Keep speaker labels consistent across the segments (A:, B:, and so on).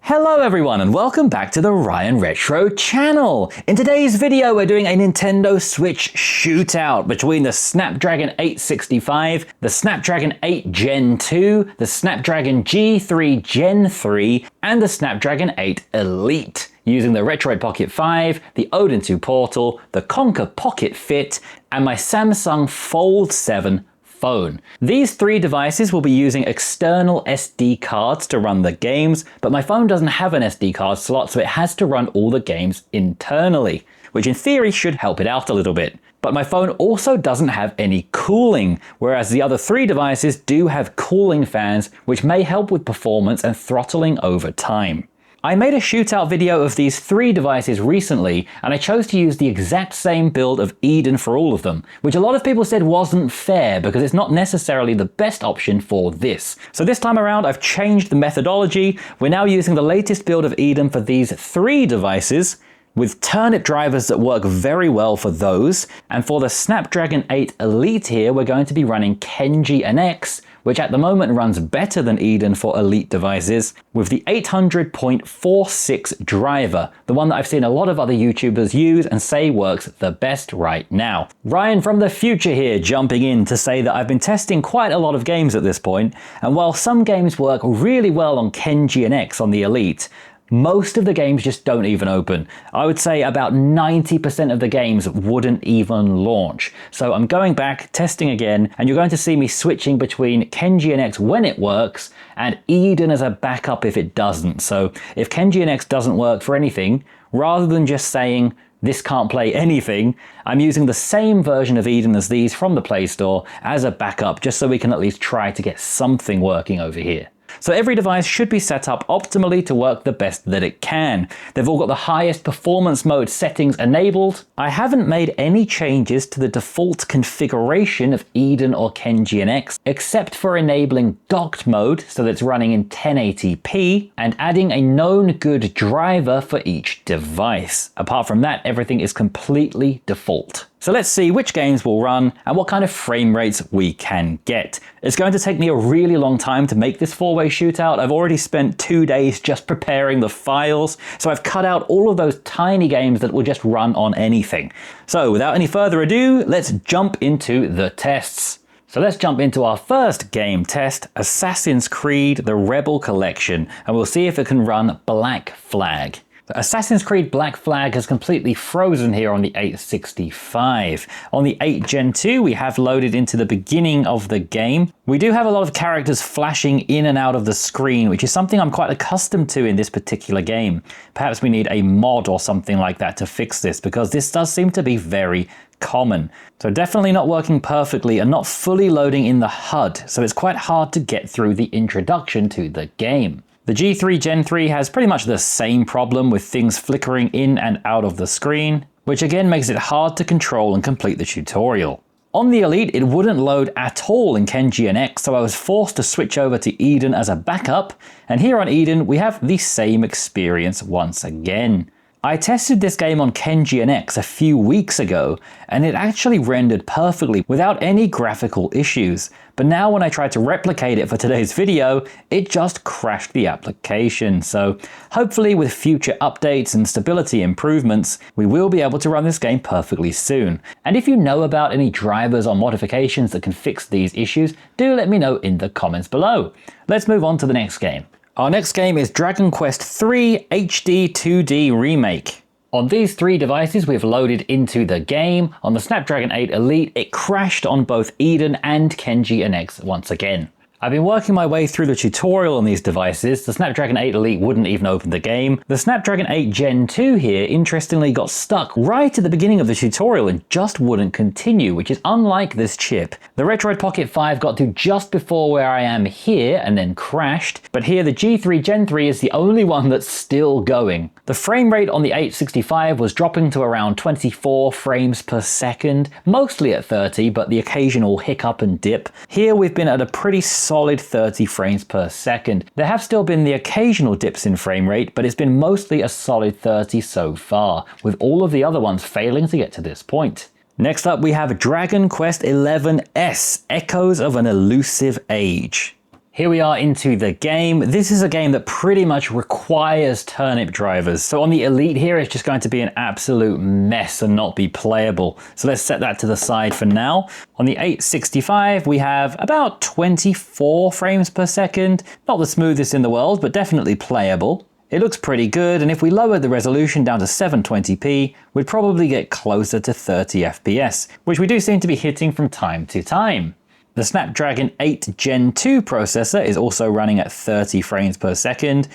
A: Hello everyone and welcome back to the Ryan Retro channel. In today's video we're doing a Nintendo Switch shootout between the Snapdragon 865, the Snapdragon 8 Gen 2, the Snapdragon G3 Gen 3 and the Snapdragon 8 Elite, using the Retroid Pocket 5, the Odin 2 Portal, the Konkr Pocket Fit and my Samsung Fold 7 phone. These three devices will be using external SD cards to run the games, but my phone doesn't have an SD card slot, so it has to run all the games internally, which in theory should help it out a little bit. But my phone also doesn't have any cooling, whereas the other three devices do have cooling fans, which may help with performance and throttling over time. I made a shootout video of these three devices recently, and I chose to use the exact same build of Eden for all of them, which a lot of people said wasn't fair because it's not necessarily the best option for this. So this time around I've changed the methodology. We're now using the latest build of Eden for these three devices, with turnip drivers that work very well for those, and for the Snapdragon 8 Elite here we're going to be running Kenji-nx, which at the moment runs better than Eden for Elite devices, with the 800.46 driver, the one that I've seen a lot of other YouTubers use and say works the best right now. Ryan from the future here jumping in to say that I've been testing quite a lot of games at this point, and while some games work really well on Kenji-nx on the Elite, most of the games just don't even open. I would say about 90% of the games wouldn't even launch. So I'm going back, testing again, and you're going to see me switching between Kenji-nx when it works and Eden as a backup if it doesn't. So if Kenji-nx doesn't work for anything, rather than just saying this can't play anything, I'm using the same version of Eden as these from the Play Store as a backup, just so we can at least try to get something working over here. So every device should be set up optimally to work the best that it can. They've all got the highest performance mode settings enabled. I haven't made any changes to the default configuration of Eden or Kenji-nx, except for enabling docked mode so that it's running in 1080p and adding a known good driver for each device. Apart from that, everything is completely default. So let's see which games will run and what kind of frame rates we can get. It's going to take me a really long time to make this four-way shootout. I've already spent 2 days just preparing the files, so I've cut out all of those tiny games that will just run on anything. So without any further ado, let's jump into the tests. So let's jump into our first game test, Assassin's Creed The Rebel Collection, and we'll see if it can run Black Flag. Assassin's Creed Black Flag has completely frozen here on the 865. On the 8 Gen 2 we have loaded into the beginning of the game. We do have a lot of characters flashing in and out of the screen, which is something I'm quite accustomed to in this particular game. Perhaps we need a mod or something like that to fix this, because this does seem to be very common. So definitely not working perfectly and not fully loading in the HUD, so it's quite hard to get through the introduction to the game. The G3 Gen 3 has pretty much the same problem with things flickering in and out of the screen, which again makes it hard to control and complete the tutorial. On the Elite, it wouldn't load at all in Kenji-nx, so I was forced to switch over to Eden as a backup, and here on Eden we have the same experience once again. I tested this game on Kenji-nx a few weeks ago, and it actually rendered perfectly without any graphical issues. But now when I tried to replicate it for today's video, it just crashed the application. So hopefully with future updates and stability improvements, we will be able to run this game perfectly soon. And if you know about any drivers or modifications that can fix these issues, do let me know in the comments below. Let's move on to the next game. Our next game is Dragon Quest III HD 2D Remake. On these three devices we've loaded into the game. On the Snapdragon 8 Elite, it crashed on both Eden and Kenji-nx once again. I've been working my way through the tutorial on these devices. The Snapdragon 8 Elite wouldn't even open the game. The Snapdragon 8 Gen 2 here interestingly got stuck right at the beginning of the tutorial and just wouldn't continue, which is unlike this chip. The Retroid Pocket 5 got to just before where I am here and then crashed, but here the G3 Gen 3 is the only one that's still going. The frame rate on the 865 was dropping to around 24 frames per second, mostly at 30, but the occasional hiccup and dip. Here we've been at a pretty solid 30 frames per second. There have still been the occasional dips in frame rate, but it's been mostly a solid 30 so far, with all of the other ones failing to get to this point. Next up we have Dragon Quest XI-S, Echoes of an Elusive Age. Here we are into the game. This is a game that pretty much requires turnip drivers. So on the Elite here, it's just going to be an absolute mess and not be playable. So let's set that to the side for now. On the 865, we have about 24 frames per second. Not the smoothest in the world, but definitely playable. It looks pretty good, and if we lowered the resolution down to 720p, we'd probably get closer to 30 FPS, which we do seem to be hitting from time to time. The Snapdragon 8 Gen 2 processor is also running at 30 frames per second,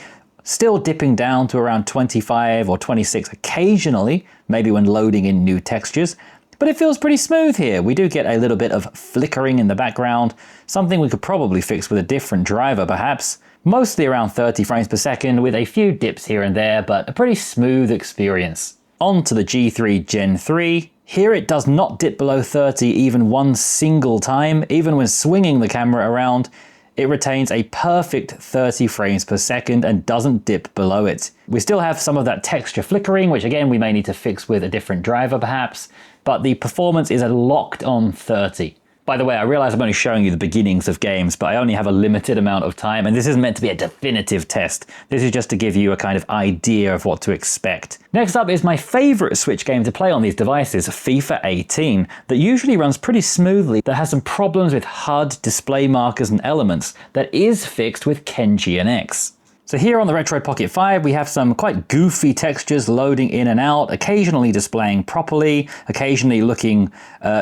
A: still dipping down to around 25 or 26 occasionally, maybe when loading in new textures, but it feels pretty smooth here. We do get a little bit of flickering in the background, something we could probably fix with a different driver perhaps. Mostly around 30 frames per second with a few dips here and there, but a pretty smooth experience. On to the G3 Gen 3. Here it does not dip below 30 even one single time. Even when swinging the camera around, it retains a perfect 30 frames per second and doesn't dip below it. We still have some of that texture flickering, which again we may need to fix with a different driver perhaps, but the performance is a locked on 30. By the way, I realize I'm only showing you the beginnings of games, but I only have a limited amount of time, and this isn't meant to be a definitive test. This is just to give you a kind of idea of what to expect. Next up is my favorite Switch game to play on these devices, FIFA 18, that usually runs pretty smoothly, that has some problems with HUD, display markers, and elements, that is fixed with Kenji-nx. So here on the Retroid Pocket 5, we have some quite goofy textures loading in and out, occasionally displaying properly, occasionally looking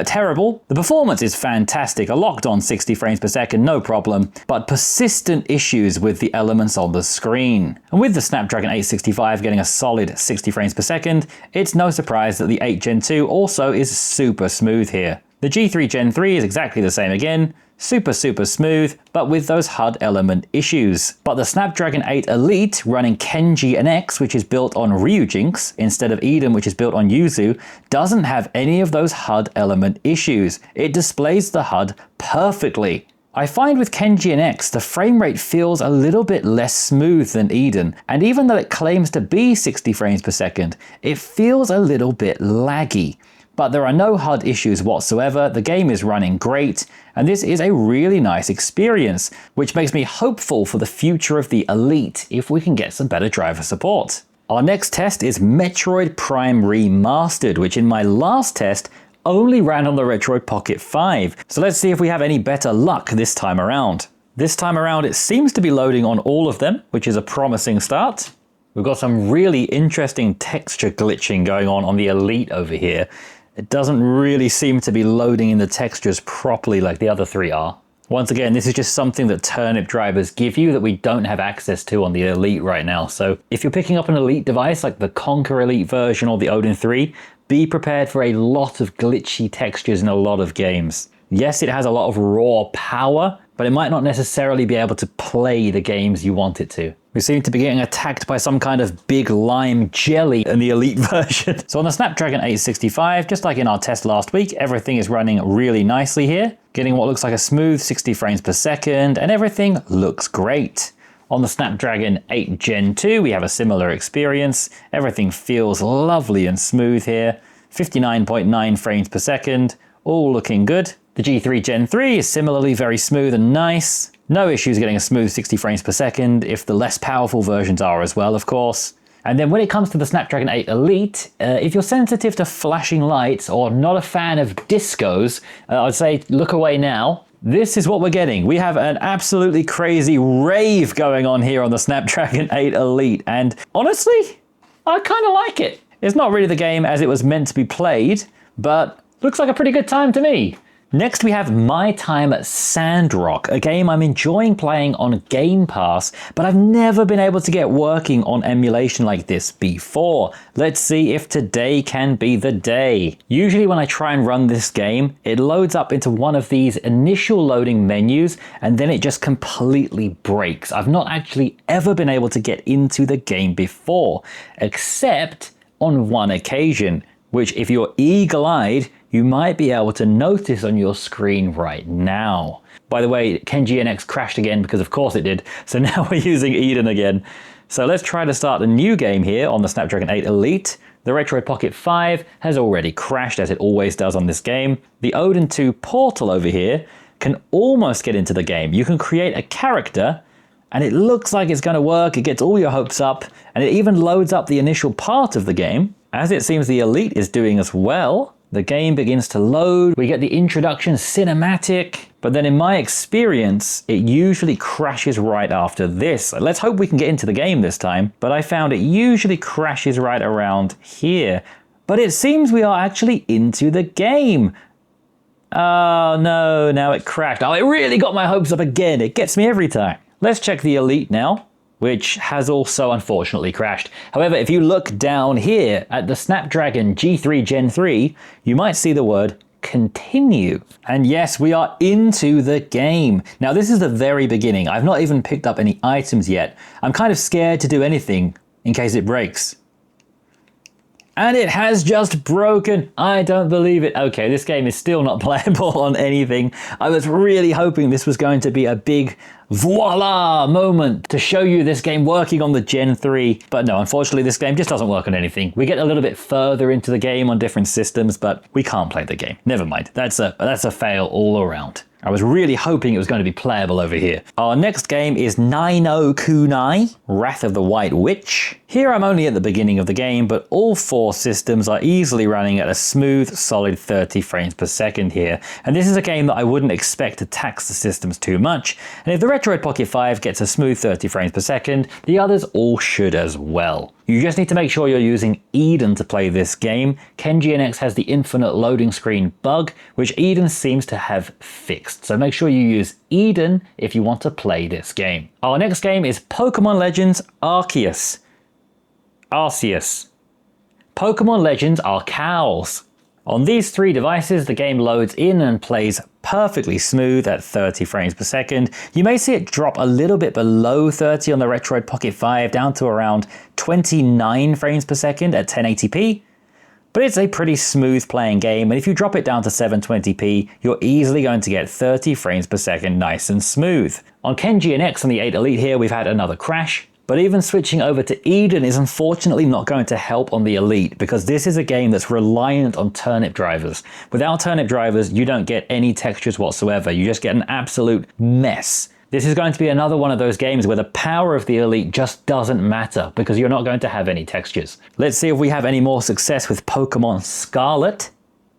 A: terrible. The performance is fantastic, a locked on 60 frames per second, no problem, but persistent issues with the elements on the screen. And with the Snapdragon 865 getting a solid 60 frames per second, it's no surprise that the 8 Gen 2 also is super smooth here. The G3 Gen 3 is exactly the same again, super smooth, but with those HUD element issues. But the Snapdragon 8 Elite running Kenji-nx, which is built on Ryujinx, instead of Eden, which is built on Yuzu, doesn't have any of those HUD element issues. It displays the HUD perfectly. I find with Kenji-nx, the frame rate feels a little bit less smooth than Eden, and even though it claims to be 60 frames per second, it feels a little bit laggy. But there are no HUD issues whatsoever, the game is running great, and this is a really nice experience, which makes me hopeful for the future of the Elite if we can get some better driver support. Our next test is Metroid Prime Remastered, which in my last test only ran on the Retroid Pocket 5, so let's see if we have any better luck this time around. This time around it seems to be loading on all of them, which is a promising start. We've got some really interesting texture glitching going on the Elite over here. It doesn't really seem to be loading in the textures properly like the other three are. Once again, this is just something that turnip drivers give you that we don't have access to on the Elite right now. So if you're picking up an Elite device like the Konkr Elite version or the Odin 3, be prepared for a lot of glitchy textures in a lot of games. Yes, it has a lot of raw power, but it might not necessarily be able to play the games you want it to. We seem to be getting attacked by some kind of big lime jelly in the Elite version. So on the Snapdragon 865, just like in our test last week, everything is running really nicely here, getting what looks like a smooth 60 frames per second, and everything looks great. On the Snapdragon 8 Gen 2, we have a similar experience. Everything feels lovely and smooth here. 59.9 frames per second, all looking good. The G3 Gen 3 is similarly very smooth and nice. No issues getting a smooth 60 frames per second, if the less powerful versions are as well, of course. And then when it comes to the Snapdragon 8 Elite, if you're sensitive to flashing lights or not a fan of discos, I'd say look away now. This is what we're getting. We have an absolutely crazy rave going on here on the Snapdragon 8 Elite, and honestly, I kind of like it. It's not really the game as it was meant to be played, but looks like a pretty good time to me. Next we have My Time at Sandrock, a game I'm enjoying playing on Game Pass, but I've never been able to get working on emulation like this before. Let's see if today can be the day. Usually when I try and run this game, it loads up into one of these initial loading menus and then it just completely breaks. I've not actually ever been able to get into the game before, except on one occasion, which if you're eagle-eyed, you might be able to notice on your screen right now. By the way, Kenji-nx crashed again because of course it did, so now we're using Eden again. So let's try to start a new game here on the Snapdragon 8 Elite. The Retroid Pocket 5 has already crashed as it always does on this game. The Odin 2 Portal over here can almost get into the game. You can create a character and it looks like it's going to work. It gets all your hopes up and it even loads up the initial part of the game. As it seems the Elite is doing as well. The game begins to load. We get the introduction cinematic, but then in my experience, it usually crashes right after this. Let's hope we can get into the game this time, but I found it usually crashes right around here. But it seems we are actually into the game. Oh no, now it crashed. Oh, it really got my hopes up again. It gets me every time. Let's check the Elite now, which has also unfortunately crashed. However, if you look down here at the Snapdragon G3 Gen 3, you might see the word continue. And yes, we are into the game. Now this is the very beginning. I've not even picked up any items yet. I'm kind of scared to do anything in case it breaks. And it has just broken. I don't believe it. Okay, this game is still not playable on anything. I was really hoping this was going to be a big voila moment to show you this game working on the Gen 3. But no, unfortunately, this game just doesn't work on anything. We get a little bit further into the game on different systems, but we can't play the game. Never mind. That's a fail all around. I was really hoping it was going to be playable over here. Our next game is Ni no Kuni, Wrath of the White Witch. Here I'm only at the beginning of the game, but all 4 systems are easily running at a smooth, solid 30 frames per second here. And this is a game that I wouldn't expect to tax the systems too much. And if the Retroid Pocket 5 gets a smooth 30 frames per second, the others all should as well. You just need to make sure you're using Odin to play this game. Kenji-nx has the infinite loading screen bug, which Odin seems to have fixed. So make sure you use Odin if you want to play this game. Our next game is Pokemon Legends Arceus. Pokemon Legends Arceus. On these 3 devices, the game loads in and plays perfectly smooth at 30 frames per second. You may see it drop a little bit below 30 on the Retroid Pocket 5 down to around 29 frames per second at 1080p. But it's a pretty smooth playing game, and if you drop it down to 720p, you're easily going to get 30 frames per second nice and smooth. On Kenji-nx and the 8 Elite here, we've had another crash. But even switching over to Odin is unfortunately not going to help on the Elite, because this is a game that's reliant on turnip drivers. Without turnip drivers, you don't get any textures whatsoever. You just get an absolute mess. This is going to be another one of those games where the power of the Elite just doesn't matter, because you're not going to have any textures. Let's see if we have any more success with Pokemon Scarlet.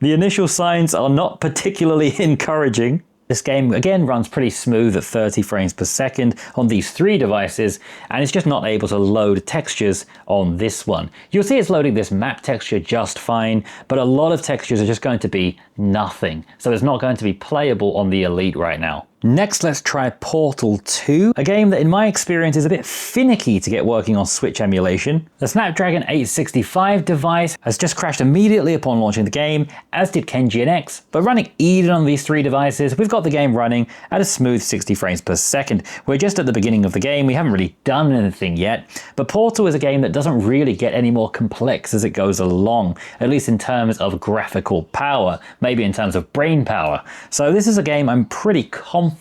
A: The initial signs are not particularly encouraging. This game again runs pretty smooth at 30 frames per second on these 3 devices, and it's just not able to load textures on this one. You'll see it's loading this map texture just fine, but a lot of textures are just going to be nothing. So it's not going to be playable on the Elite right now. Next, let's try Portal 2, a game that in my experience is a bit finicky to get working on Switch emulation. The Snapdragon 865 device has just crashed immediately upon launching the game, as did Kenji-nx, but running Odin on these 3 devices, we've got the game running at a smooth 60 frames per second. We're just at the beginning of the game, we haven't really done anything yet, but Portal is a game that doesn't really get any more complex as it goes along, at least in terms of graphical power, maybe in terms of brain power. So this is a game I'm pretty confident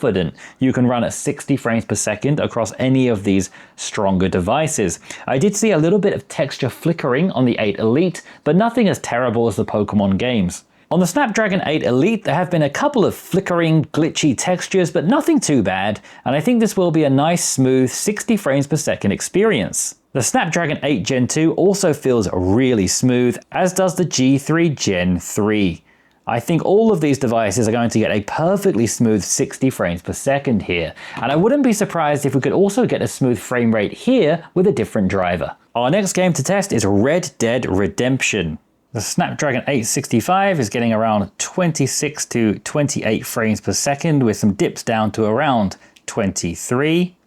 A: you can run at 60 frames per second across any of these stronger devices. I did see a little bit of texture flickering on the 8 Elite, but nothing as terrible as the Pokemon games. On the Snapdragon 8 Elite, there have been a couple of flickering, glitchy textures, but nothing too bad, and I think this will be a nice, smooth 60 frames per second experience. The Snapdragon 8 Gen 2 also feels really smooth, as does the G3 Gen 3. I think all of these devices are going to get a perfectly smooth 60 frames per second here, and I wouldn't be surprised if we could also get a smooth frame rate here with a different driver. Our next game to test is Red Dead Redemption. The Snapdragon 865 is getting around 26 to 28 frames per second with some dips down to around 23.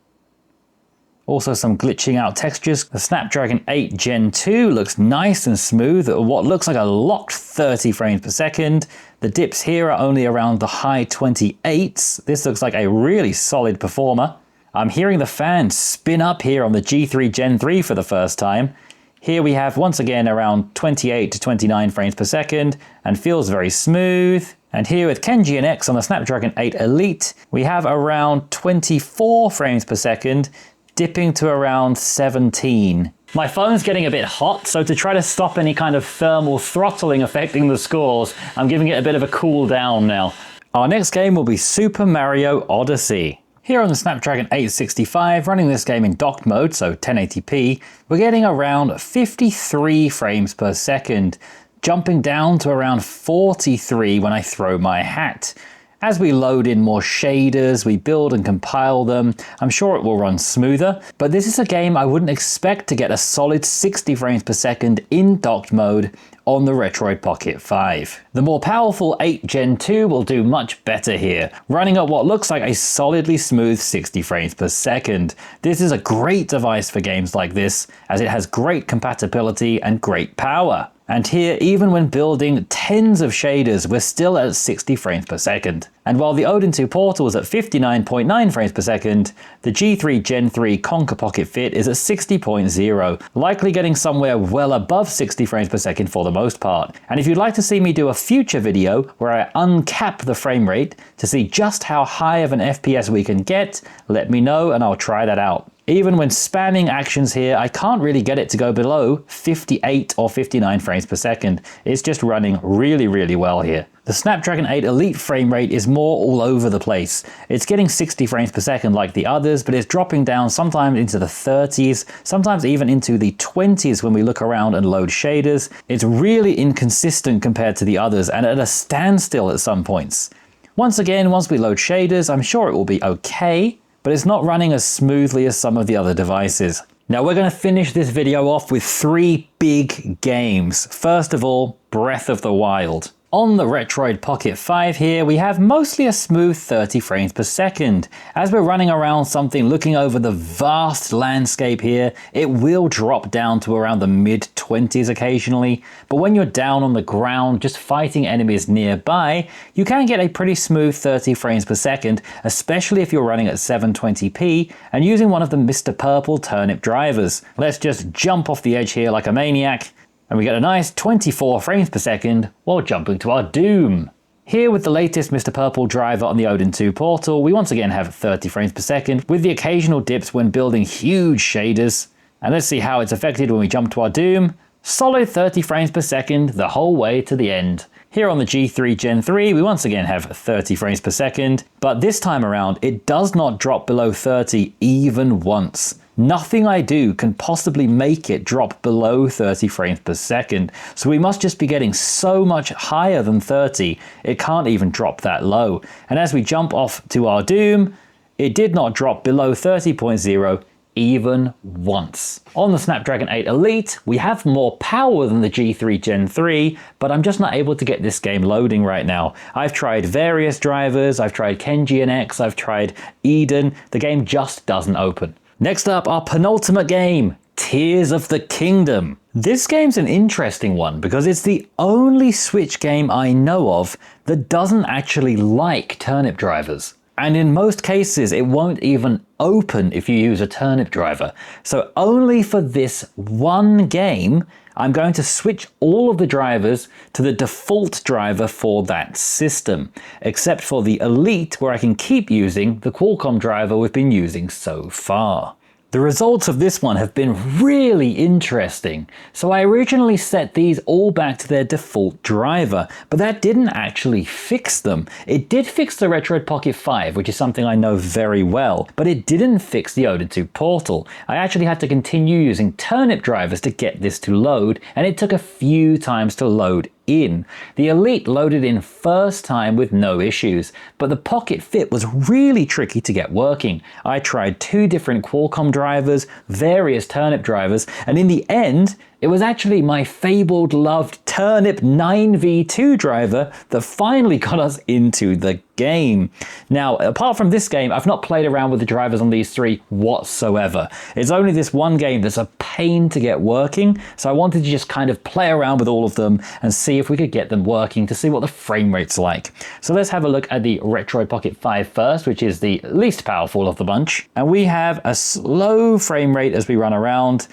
A: Also some glitching out textures. The Snapdragon 8 Gen 2 looks nice and smooth at what looks like a locked 30 frames per second. The dips here are only around the high 28s. This looks like a really solid performer. I'm hearing the fan spin up here on the G3 Gen 3 for the first time. Here we have once again around 28 to 29 frames per second and feels very smooth. And here with Kenji-nx on the Snapdragon 8 Elite, we have around 24 frames per second, dipping to around 17. My phone's getting a bit hot, so to try to stop any kind of thermal throttling affecting the scores, I'm giving it a bit of a cool down now. Our next game will be Super Mario Odyssey. Here on the Snapdragon 865, running this game in docked mode, so 1080p, we're getting around 53 frames per second, jumping down to around 43 when I throw my hat. As we load in more shaders, we build and compile them, I'm sure it will run smoother, but this is a game I wouldn't expect to get a solid 60 frames per second in docked mode on the Retroid Pocket 5. The more powerful 8 Gen 2 will do much better here, running at what looks like a solidly smooth 60 frames per second. This is a great device for games like this, as it has great compatibility and great power. And here, even when building tens of shaders, we're still at 60 frames per second. And while the Odin 2 Portal is at 59.9 frames per second, the G3 Gen 3 Konkr Pocket Fit is at 60.0, likely getting somewhere well above 60 frames per second for the most part. And if you'd like to see me do a future video where I uncap the frame rate to see just how high of an FPS we can get, let me know and I'll try that out. Even when spamming actions here, I can't really get it to go below 58 or 59 frames per second. It's just running really well here. The Snapdragon 8 Elite frame rate is more all over the place. It's getting 60 frames per second like the others, but it's dropping down sometimes into the 30s, sometimes even into the 20s when we look around and load shaders. It's really inconsistent compared to the others and at a standstill at some points. Once again, once we load shaders, I'm sure it will be okay, but it's not running as smoothly as some of the other devices. Now we're going to finish this video off with 3 big games. First of all, Breath of the Wild. On the Retroid Pocket 5 here, we have mostly a smooth 30 frames per second. As we're running around something looking over the vast landscape here, it will drop down to around the mid-20s occasionally, but when you're down on the ground just fighting enemies nearby, you can get a pretty smooth 30 frames per second, especially if you're running at 720p and using one of the Mr. Purple turnip drivers. Let's just jump off the edge here like a maniac, and we get a nice 24 frames per second while jumping to our doom. Here with the latest Mr. Purple driver on the Odin 2 Portal, we once again have 30 frames per second with the occasional dips when building huge shaders. And let's see how it's affected when we jump to our doom. Solid 30 frames per second the whole way to the end. Here on the G3 Gen 3, we once again have 30 frames per second, but this time around it does not drop below 30 even once. Nothing I do can possibly make it drop below 30 frames per second, so we must just be getting so much higher than 30, it can't even drop that low. And as we jump off to our doom, it did not drop below 30.0 even once. On the Snapdragon 8 Elite, we have more power than the G3 Gen 3, but I'm just not able to get this game loading right now. I've tried various drivers, I've tried Kenji-nx, I've tried Odin, the game just doesn't open. Next up, our penultimate game, Tears of the Kingdom. This game's an interesting one because it's the only Switch game I know of that doesn't actually like turnip drivers. And in most cases, it won't even open if you use a turnip driver. So only for this one game, I'm going to switch all of the drivers to the default driver for that system, except for the Elite, where I can keep using the Qualcomm driver we've been using so far. The results of this one have been really interesting. So I originally set these all back to their default driver, but that didn't actually fix them. It did fix the Retroid Pocket 5, which is something I know very well, but it didn't fix the Odin 2 Portal. I actually had to continue using turnip drivers to get this to load, and it took a few times to load in. The Elite loaded in first time with no issues, but the Pocket Fit was really tricky to get working. I tried 2 different Qualcomm drivers, various turnip drivers, and in the end, it was actually my fabled loved turnip 9v2 driver that finally got us into the game. Now, apart from this game, I've not played around with the drivers on these 3 whatsoever. It's only this one game that's a pain to get working, so I wanted to just kind of play around with all of them and see if we could get them working to see what the frame rate's like. So let's have a look at the Retroid Pocket 5 first, which is the least powerful of the bunch. And we have a slow frame rate as we run around,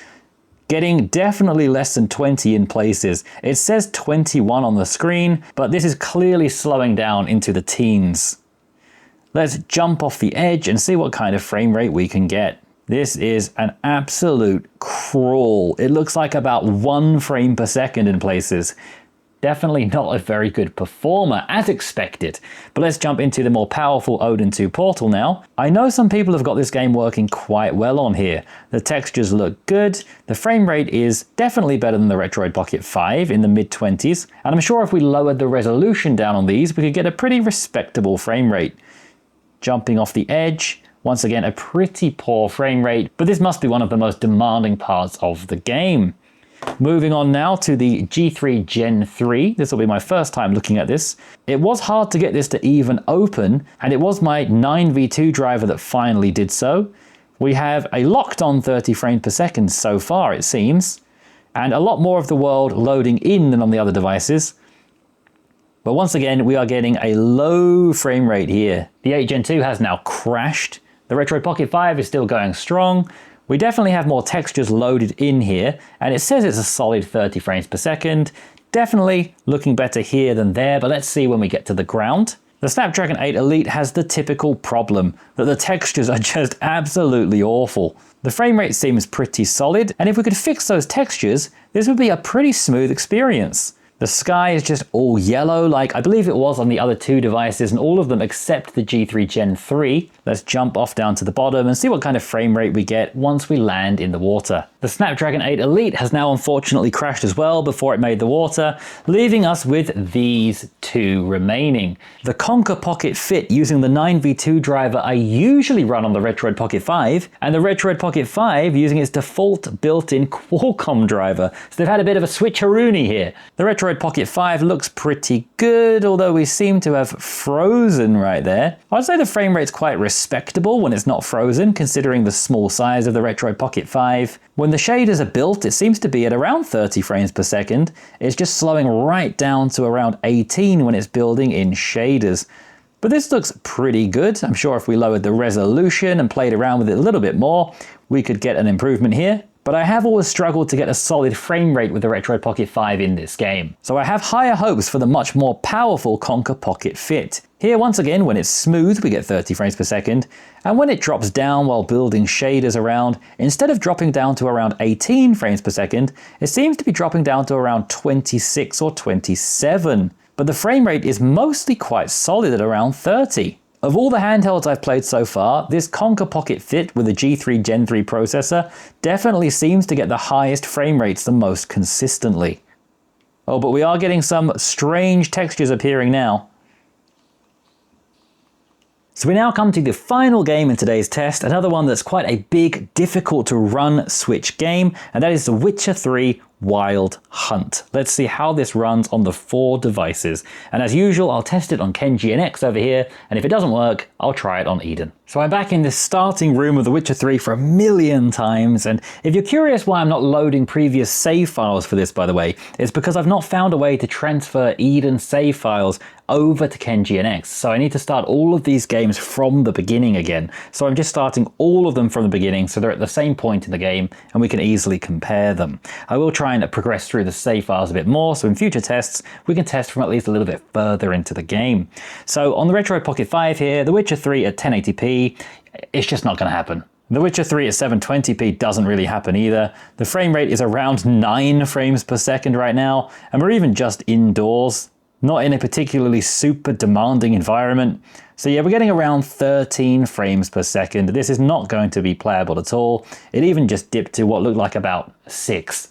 A: getting definitely less than 20 in places. It says 21 on the screen, but this is clearly slowing down into the teens. Let's jump off the edge and see what kind of frame rate we can get. This is an absolute crawl. It looks like about 1 frame per second in places. Definitely not a very good performer, as expected. But let's jump into the more powerful Odin 2 Portal now. I know some people have got this game working quite well on here. The textures look good, the frame rate is definitely better than the Retroid Pocket 5 in the mid-20s, and I'm sure if we lowered the resolution down on these, we could get a pretty respectable frame rate. Jumping off the edge, once again a pretty poor frame rate, but this must be one of the most demanding parts of the game. Moving on now to the G3 Gen 3. This will be my first time looking at this. It was hard to get this to even open, and it was my 9v2 driver that finally did so. We have a locked on 30 frames per second so far, it seems, and a lot more of the world loading in than on the other devices. But once again, we are getting a low frame rate here. The 8 Gen 2 has now crashed. The Retroid Pocket 5 is still going strong. We definitely have more textures loaded in here, and it says it's a solid 30 frames per second. Definitely looking better here than there, but let's see when we get to the ground. The Snapdragon 8 Elite has the typical problem that the textures are just absolutely awful. The frame rate seems pretty solid, and if we could fix those textures, this would be a pretty smooth experience. The sky is just all yellow, like I believe it was on the other two devices, and all of them except the G3 Gen 3. Let's jump off down to the bottom and see what kind of frame rate we get once we land in the water. The Snapdragon 8 Elite has now unfortunately crashed as well before it made the water, leaving us with these two remaining. The Konkr Pocket Fit using the 9v2 driver I usually run on the Retroid Pocket 5, and the Retroid Pocket 5 using its default built-in Qualcomm driver. So they've had a bit of a switcheroony here. The Retroid Pocket 5 looks pretty good, although we seem to have frozen right there. I'd say the frame rate's quite respectable when it's not frozen, considering the small size of the Retroid Pocket 5. When the shaders are built, it seems to be at around 30 frames per second. It's just slowing right down to around 18 when it's building in shaders. But this looks pretty good. I'm sure if we lowered the resolution and played around with it a little bit more, we could get an improvement here. But I have always struggled to get a solid frame rate with the Retroid Pocket 5 in this game. So I have higher hopes for the much more powerful Konkr Pocket Fit. Here once again, when it's smooth, we get 30 frames per second, and when it drops down while building shaders around, instead of dropping down to around 18 frames per second, it seems to be dropping down to around 26 or 27. But the frame rate is mostly quite solid at around 30. Of all the handhelds I've played so far, this Konkr Pocket Fit with a G3 Gen 3 processor definitely seems to get the highest frame rates the most consistently. Oh, but we are getting some strange textures appearing now. So we now come to the final game in today's test, another one that's quite a big, difficult to run Switch game, and that is The Witcher 3 Wild Hunt. Let's see how this runs on the 4 devices. And as usual, I'll test it on Kenji-nx over here, and if it doesn't work, I'll try it on Odin. So I'm back in this starting room of The Witcher 3 for a million times, and if you're curious why I'm not loading previous save files for this, by the way, it's because I've not found a way to transfer Odin save files over to Kenji-nx. So I need to start all of these games from the beginning again. So I'm just starting all of them from the beginning so they're at the same point in the game and we can easily compare them. I will try and progress through the save files a bit more, so in future tests we can test from at least a little bit further into the game. So on the Retroid Pocket 5 here, The Witcher 3 at 1080p, it's just not going to happen. The Witcher 3 at 720p doesn't really happen either. The frame rate is around 9 frames per second right now, and we're even just indoors, not in a particularly super demanding environment. So yeah, we're getting around 13 frames per second. This is not going to be playable at all. It even just dipped to what looked like about 6.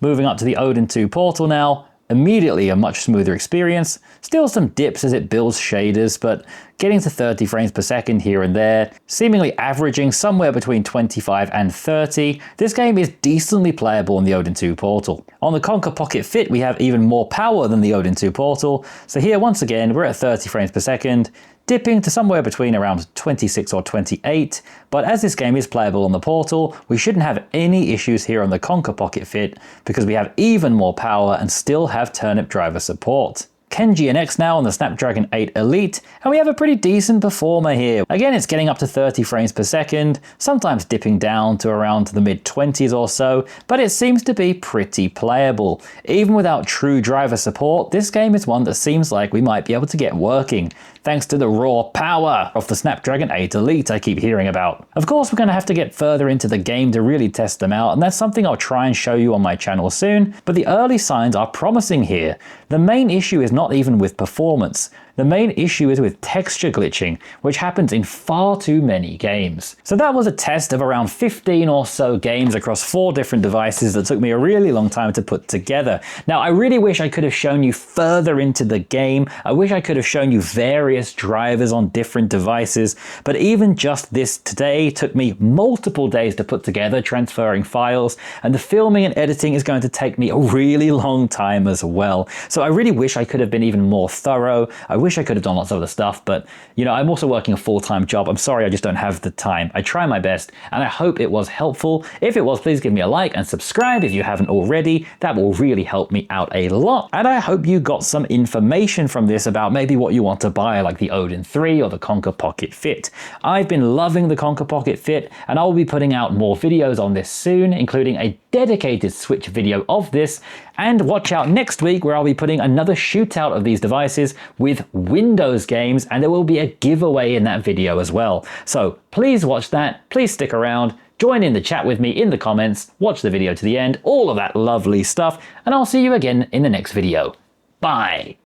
A: Moving up to the Odin 2 Portal now, immediately a much smoother experience. Still some dips as it builds shaders, but getting to 30 frames per second here and there, seemingly averaging somewhere between 25 and 30. This game is decently playable on the Odin 2 Portal. On the Konkr Pocket Fit, we have even more power than the Odin 2 Portal. So here, once again, we're at 30 frames per second, dipping to somewhere between around 26 or 28, but as this game is playable on the Portal, we shouldn't have any issues here on the Konkr Pocket Fit because we have even more power and still have turnip driver support. Kenji-nx now on the Snapdragon 8 Elite, and we have a pretty decent performer here. Again, it's getting up to 30 frames per second, sometimes dipping down to around the mid-20s or so, but it seems to be pretty playable. Even without true driver support, this game is one that seems like we might be able to get working, thanks to the raw power of the Snapdragon 8 Elite I keep hearing about. Of course, we're going to have to get further into the game to really test them out, and that's something I'll try and show you on my channel soon, but the early signs are promising here. The main issue is not even with performance. The main issue is with texture glitching, which happens in far too many games. So that was a test of around 15 or so games across 4 different devices that took me a really long time to put together. Now, I really wish I could have shown you further into the game. I wish I could have shown you various drivers on different devices, but even just this today took me multiple days to put together, transferring files, and the filming and editing is going to take me a really long time as well. So I really wish I could have been even more thorough. I wish I could have done lots of other stuff, but you know, I'm also working a full-time job. I'm sorry, I just don't have the time. I try my best, and I hope it was helpful. If it was, please give me a like and subscribe if you haven't already. That will really help me out a lot. And I hope you got some information from this about maybe what you want to buy, like the Odin 3 or the Konkr Pocket Fit. I've been loving the Konkr Pocket Fit, and I'll be putting out more videos on this soon, including a dedicated Switch video of this, and watch out next week where I'll be putting another shootout of these devices with Windows games, and there will be a giveaway in that video as well. So please watch that, please stick around, join in the chat with me in the comments, watch the video to the end, all of that lovely stuff, and I'll see you again in the next video. Bye!